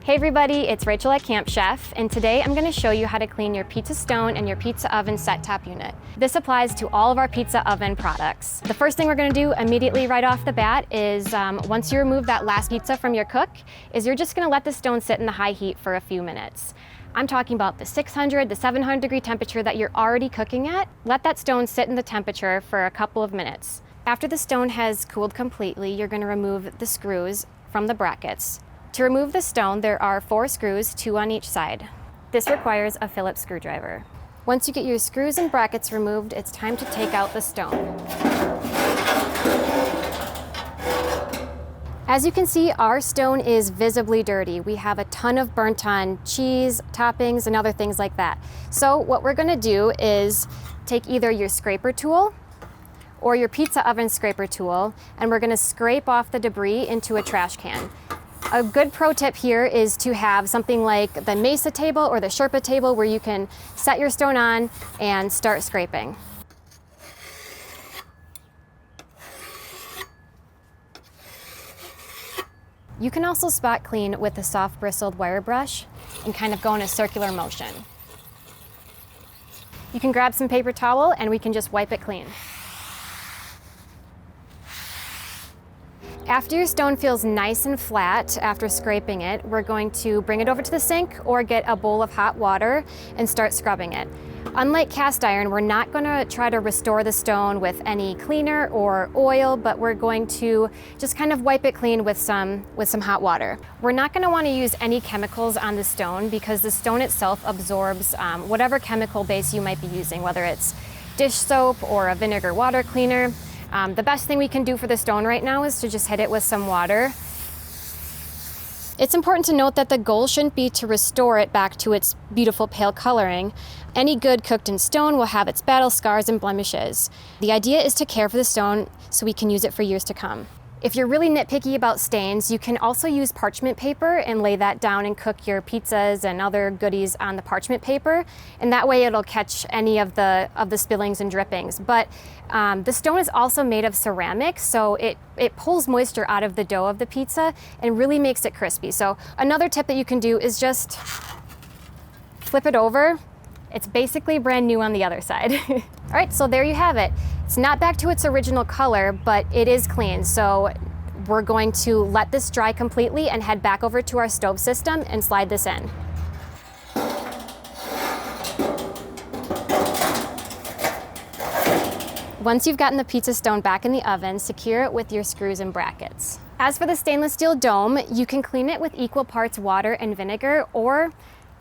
Hey everybody, it's Rachel at Camp Chef, and today I'm going to show you how to clean your pizza stone and your pizza oven set top unit. This applies to all of our pizza oven products. The first thing we're going to do immediately right off the bat is, once you remove that last pizza from your cook, is you're just going to let the stone sit in the high heat for a few minutes. I'm talking about the 600 to 700 degree temperature that you're already cooking at. Let that stone sit in the temperature for a couple of minutes. After the stone has cooled completely, you're going to remove the screws from the brackets. To remove the stone, there are 4 screws, 2 on each side. This requires a Phillips screwdriver. Once you get your screws and brackets removed, it's time to take out the stone. As you can see, our stone is visibly dirty. We have a ton of burnt on cheese, toppings, and other things like that. So what we're going to do is take either your scraper tool or your pizza oven scraper tool, and we're going to scrape off the debris into a trash can. A good pro tip here is to have something like the Mesa table or the Sherpa table where you can set your stone on and start scraping. You can also spot clean with a soft bristled wire brush and kind of go in a circular motion. You can grab some paper towel and we can just wipe it clean. After your stone feels nice and flat after scraping it, we're going to bring it over to the sink or get a bowl of hot water and start scrubbing it. Unlike cast iron, we're not going to try to restore the stone with any cleaner or oil, but we're going to just kind of wipe it clean with some hot water. We're not going to want to use any chemicals on the stone because the stone itself absorbs whatever chemical base you might be using, whether it's dish soap or a vinegar water cleaner. The best thing we can do for the stone right now is to just hit it with some water. It's important to note that the goal shouldn't be to restore it back to its beautiful pale coloring. Any good cooked in stone will have its battle scars and blemishes. The idea is to care for the stone so we can use it for years to come. If you're really nitpicky about stains, you can also use parchment paper and lay that down and cook your pizzas and other goodies on the parchment paper, and that way it'll catch any of the spillings and drippings. But the stone is also made of ceramic, so it pulls moisture out of the dough of the pizza and really makes it crispy. So another tip that you can do is just flip it over. It's basically brand new on the other side. All right, so there you have it. It's not back to its original color, but it is clean. So we're going to let this dry completely and head back over to our stove system and slide this in. Once you've gotten the pizza stone back in the oven, secure it with your screws and brackets. As for the stainless steel dome, you can clean it with equal parts water and vinegar, or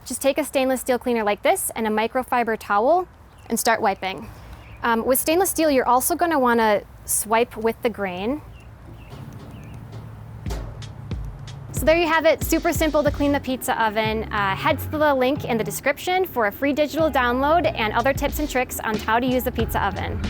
just take a stainless steel cleaner like this and a microfiber towel and start wiping. With stainless steel, you're also going to want to swipe with the grain. So there you have it, super simple to clean the pizza oven. Head to the link in the description for a free digital download and other tips and tricks on how to use the pizza oven.